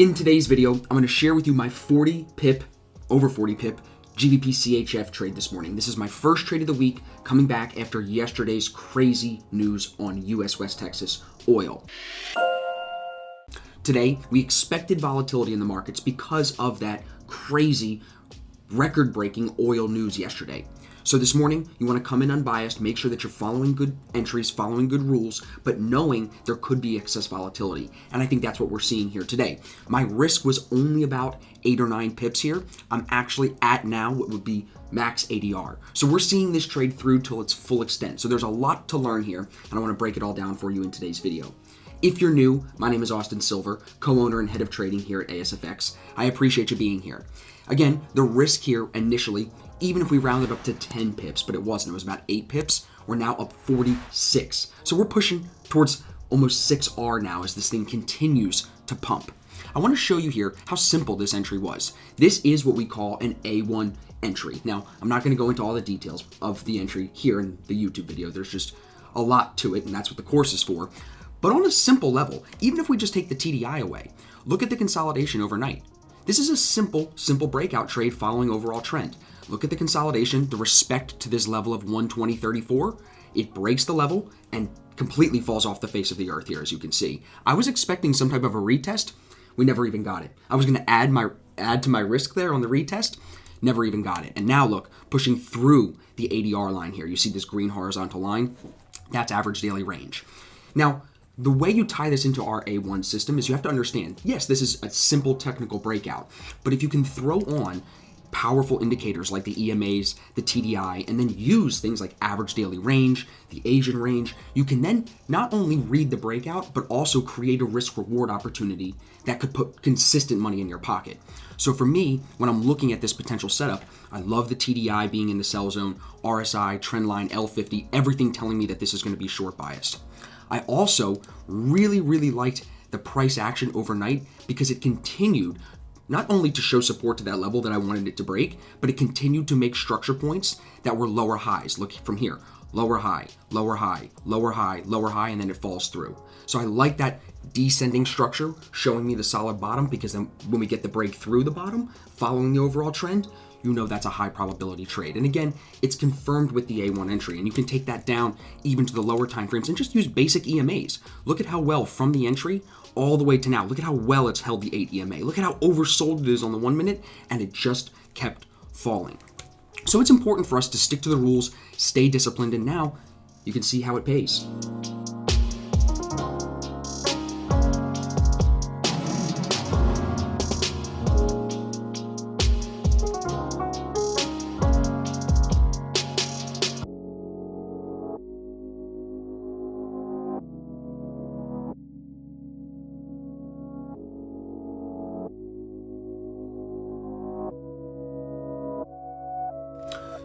In today's video, I'm going to share with you my over 40 pip GBPCHF trade this morning. This is my first trade of the week, coming back after yesterday's crazy news on US West Texas oil. Today, we expected volatility in the markets because of that crazy record-breaking oil news yesterday. So this morning, you want to come in unbiased, make sure that you're following good entries, following good rules, but knowing there could be excess volatility. And I think that's what we're seeing here today. My risk was only about 8 or 9 pips here. I'm actually at now what would be max ADR. So we're seeing this trade through till its full extent. So there's a lot to learn here, and I want to break it all down for you in today's video. If you're new, my name is Austin Silver, co-owner and head of trading here at ASFX. I appreciate you being here. Again, the risk here initially, even if we rounded up to 10 pips, but it wasn't, it was about 8 pips, we're now up 46. So we're pushing towards almost 6R now as this thing continues to pump. I want to show you here how simple this entry was. This is what we call an A1 entry. Now, I'm not going to go into all the details of the entry here in the YouTube video. There's just a lot to it, and that's what the course is for. But on a simple level, even if we just take the TDI away, look at the consolidation overnight. This is a simple breakout trade following overall trend. Look at the consolidation, the respect to this level of 120.34. It breaks the level and completely falls off the face of the earth here, as you can see. I was expecting some type of a retest. We never even got it. I was going to add to my risk there on the retest. Never even got it. And now look, pushing through the ADR line here. You see this green horizontal line? That's average daily range. Now, the way you tie this into our A1 system is you have to understand, yes, this is a simple technical breakout, but if you can throw on powerful indicators like the EMAs, the TDI, and then use things like average daily range, the Asian range, you can then not only read the breakout, but also create a risk reward opportunity that could put consistent money in your pocket. So for me, when I'm looking at this potential setup, I love the TDI being in the sell zone, RSI, trendline, L50, everything telling me that this is going to be short biased. I also really liked the price action overnight because it continued not only to show support to that level that I wanted it to break, but it continued to make structure points that were lower highs. Look from here, lower high, lower high, lower high, lower high, and then it falls through. So I like that descending structure showing me the solid bottom, because then when we get the break through the bottom, following the overall trend, you know that's a high probability trade. And again, it's confirmed with the A1 entry, and you can take that down even to the lower time frames and just use basic EMAs. Look at how well from the entry all the way to now, look at how well it's held the 8 EMA. Look at how oversold it is on the 1 minute, and it just kept falling. So it's important for us to stick to the rules, stay disciplined, and now you can see how it pays.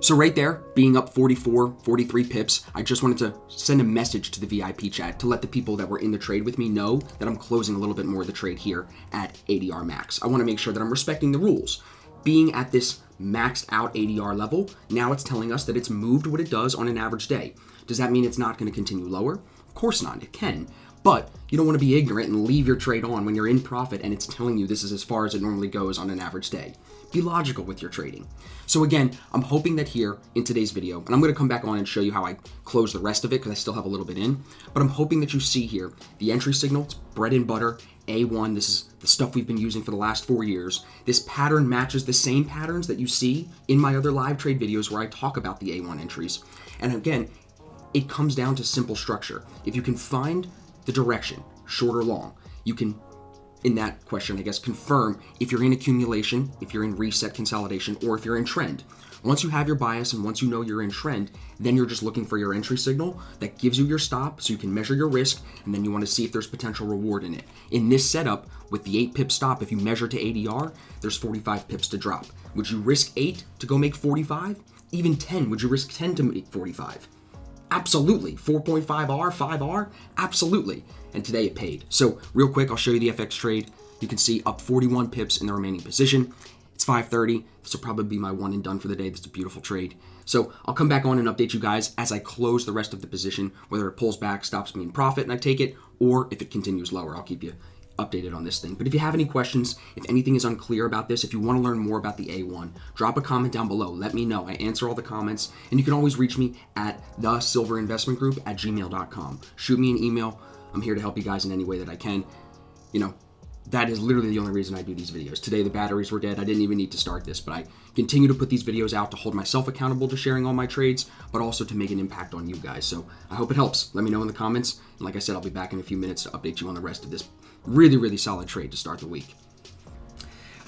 So right there, being up 43 pips, I just wanted to send a message to the VIP chat to let the people that were in the trade with me know that I'm closing a little bit more of the trade here at ADR max. I want to make sure that I'm respecting the rules. Being at this maxed out ADR level, now it's telling us that it's moved what it does on an average day. Does that mean it's not going to continue lower? Of course not, it can. But you don't want to be ignorant and leave your trade on when you're in profit and it's telling you this is as far as it normally goes on an average day. Be logical with your trading. So again, I'm hoping that here in today's video, and I'm going to come back on and show you how I close the rest of it because I still have a little bit in, but I'm hoping that you see here the entry signal. It's bread and butter, A1. This is the stuff we've been using for the last 4 years. This pattern matches the same patterns that you see in my other live trade videos where I talk about the A1 entries. And again, it comes down to simple structure. If you can find the direction, short or long, you can, in that question, I guess, confirm if you're in accumulation, if you're in reset consolidation, or if you're in trend. Once you have your bias and once you know you're in trend, then you're just looking for your entry signal that gives you your stop so you can measure your risk, and then you want to see if there's potential reward in it. In this setup, with the 8 pip stop, if you measure to ADR, there's 45 pips to drop. Would you risk 8 to go make 45? Even 10, would you risk 10 to make 45? Absolutely. 4.5R, 5R? Absolutely. And today it paid. So real quick, I'll show you the FX trade. You can see up 41 pips in the remaining position. It's 5:30. This will probably be my one and done for the day. This is a beautiful trade. So I'll come back on and update you guys as I close the rest of the position, whether it pulls back, stops me in profit and I take it, or if it continues lower. I'll keep you updated on this thing. But if you have any questions, if anything is unclear about this, if you want to learn more about the A1, drop a comment down below. Let me know. I answer all the comments, and you can always reach me at thesilverinvestmentgroup@gmail.com. Shoot me an email. I'm here to help you guys in any way that I can. You know, that is literally the only reason I do these videos. Today the batteries were dead. I didn't even need to start this, but I continue to put these videos out to hold myself accountable to sharing all my trades, but also to make an impact on you guys. So I hope it helps. Let me know in the comments. And like I said, I'll be back in a few minutes to update you on the rest of this really, really solid trade to start the week.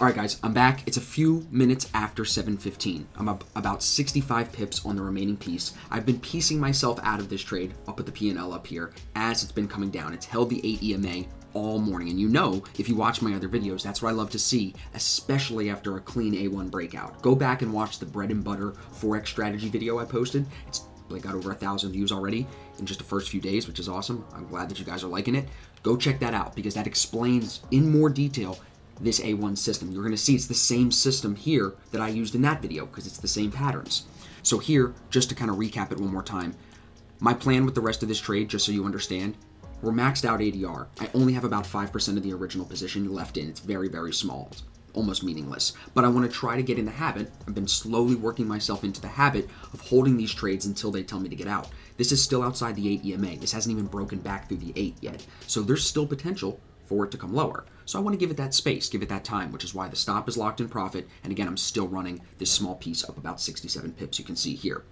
All right, guys, I'm back. It's a few minutes after 7:15. I'm about 65 pips on the remaining piece. I've been piecing myself out of this trade. I'll put the P&L up here as it's been coming down. It's held the 8 EMA all morning. And you know, if you watch my other videos, that's what I love to see, especially after a clean A1 breakout. Go back and watch the bread and butter Forex strategy video I posted. It's got over 1,000 views already in just the first few days, which is awesome. I'm glad that you guys are liking it. Go check that out because that explains in more detail this A1 system. You're going to see it's the same system here that I used in that video because it's the same patterns. So here, just to kind of recap it one more time, my plan with the rest of this trade, just so you understand, we're maxed out ADR. I only have about 5% of the original position left in. It's very, very small. It's almost meaningless. But I want to try to get in the habit. I've been slowly working myself into the habit of holding these trades until they tell me to get out. This is still outside the 8 EMA. This hasn't even broken back through the 8 yet. So there's still potential for it to come lower. So I want to give it that space, give it that time, which is why the stop is locked in profit. And again, I'm still running this small piece up about 67 pips you can see here.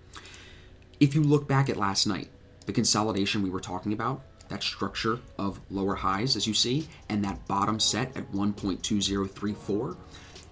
If you look back at last night, the consolidation we were talking about, that structure of lower highs, as you see, and that bottom set at 1.2034,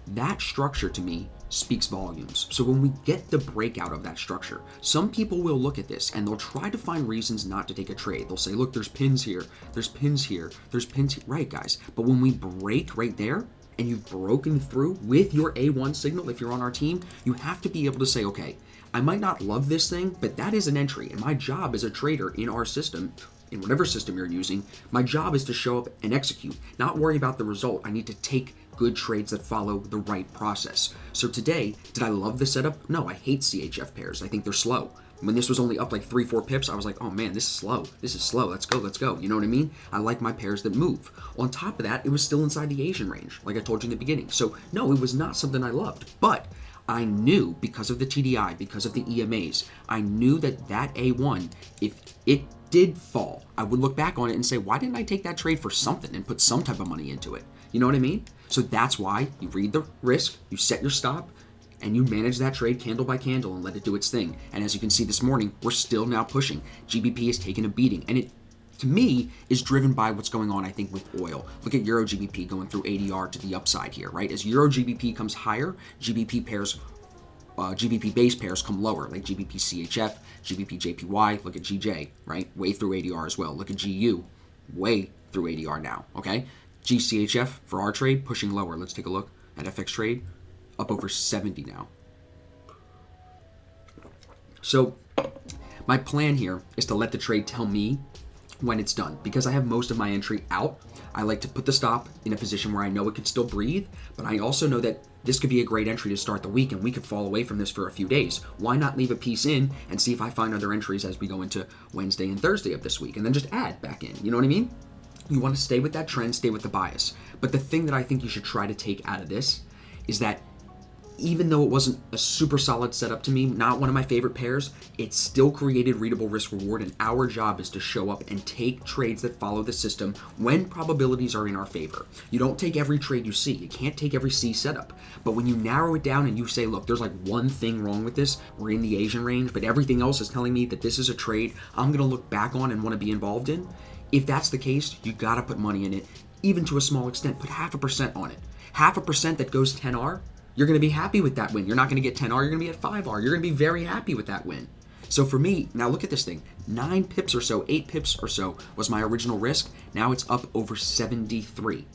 that structure to me speaks volumes. So when we get the breakout of that structure, some people will look at this and they'll try to find reasons not to take a trade. They'll say, look, there's pins here, there's pins here, there's pins here. Right, guys. But when we break right there, and you've broken through with your A1 signal, if you're on our team, you have to be able to say, okay, I might not love this thing, but that is an entry. And my job as a trader in our system, in whatever system you're using, my job is to show up and execute, not worry about the result. I need to take good trades that follow the right process. So today, did I love the setup? No, I hate CHF pairs. I think they're slow. When this was only up like 3-4 pips, I was like, oh man, this is slow. This is slow. Let's go, let's go. You know what I mean? I like my pairs that move. On top of that, it was still inside the Asian range, like I told you in the beginning. So no, it was not something I loved, but I knew because of the TDI, because of the EMAs, I knew that that A1, if it did fall, I would look back on it and say, why didn't I take that trade for something and put some type of money into it? You know what I mean? So that's why you read the risk, you set your stop, and you manage that trade candle by candle and let it do its thing. And as you can see this morning, we're still now pushing. GBP is taking a beating. And it, to me, is driven by what's going on, I think, with oil. Look at Euro GBP going through ADR to the upside here, right? As Euro GBP comes higher, GBP pairs, GBP base pairs come lower, like GBPCHF, GBPJPY, look at GJ, right? Way through ADR as well. Look at GU, way through ADR now, okay? GCHF for our trade, pushing lower. Let's take a look at FX trade, up over 70 now. So my plan here is to let the trade tell me when it's done. Because I have most of my entry out, I like to put the stop in a position where I know it could still breathe, but I also know that this could be a great entry to start the week and we could fall away from this for a few days. Why not leave a piece in and see if I find other entries as we go into Wednesday and Thursday of this week and then just add back in, you know what I mean? You want to stay with that trend, stay with the bias. But the thing that I think you should try to take out of this is that even though it wasn't a super solid setup to me, not one of my favorite pairs, it still created readable risk reward, and our job is to show up and take trades that follow the system when probabilities are in our favor. You don't take every trade you see. You can't take every C setup. But when you narrow it down and you say, look, there's like one thing wrong with this, we're in the Asian range, but everything else is telling me that this is a trade I'm going to look back on and want to be involved in. If that's the case, you got to put money in it, even to a small extent. Put 0.5% on it. 0.5% that goes 10R, you're going to be happy with that win. You're not going to get 10R, you're going to be at 5R. You're going to be very happy with that win. So for me, now look at this thing. 9 pips or so, 8 pips or so was my original risk. Now it's up over 73.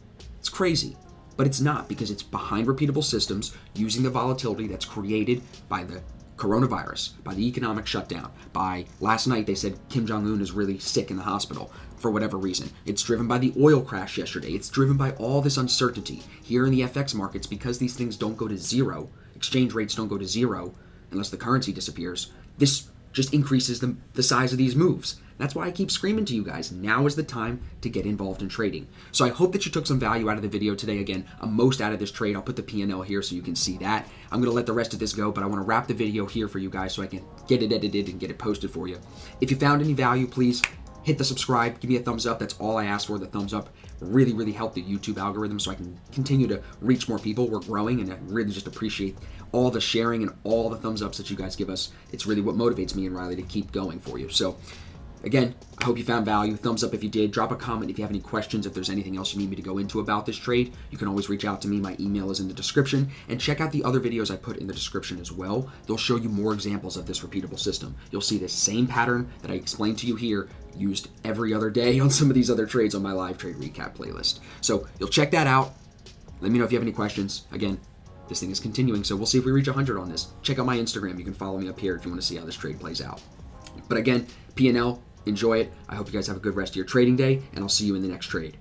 It's crazy, but it's not, because it's behind repeatable systems using the volatility that's created by the coronavirus, by the economic shutdown, by last night they said Kim Jong-un is really sick in the hospital for whatever reason. It's driven by the oil crash yesterday. It's driven by all this uncertainty here in the FX markets, because these things don't go to zero. Exchange rates don't go to zero unless the currency disappears. This just increases the size of these moves. That's why I keep screaming to you guys, now is the time to get involved in trading. So I hope that you took some value out of the video today. Again, most out of this trade. I'll put the P&L here so you can see that. I'm going to let the rest of this go, but I want to wrap the video here for you guys so I can get it edited and get it posted for you. If you found any value, please hit the subscribe, give me a thumbs up. That's all I ask for. The thumbs up really, really help the YouTube algorithm so I can continue to reach more people. We're growing, and I really just appreciate all the sharing and all the thumbs ups that you guys give us. It's really what motivates me and Riley to keep going for you. So again, I hope you found value. Thumbs up if you did. Drop a comment if you have any questions. If there's anything else you need me to go into about this trade, you can always reach out to me. My email is in the description. And check out the other videos I put in the description as well. They'll show you more examples of this repeatable system. You'll see the same pattern that I explained to you here used every other day on some of these other trades on my live trade recap playlist. So you'll check that out. Let me know if you have any questions. Again, this thing is continuing, so we'll see if we reach 100 on this. Check out my Instagram. You can follow me up here if you want to see how this trade plays out. But again, P&L, enjoy it. I hope you guys have a good rest of your trading day, and I'll see you in the next trade.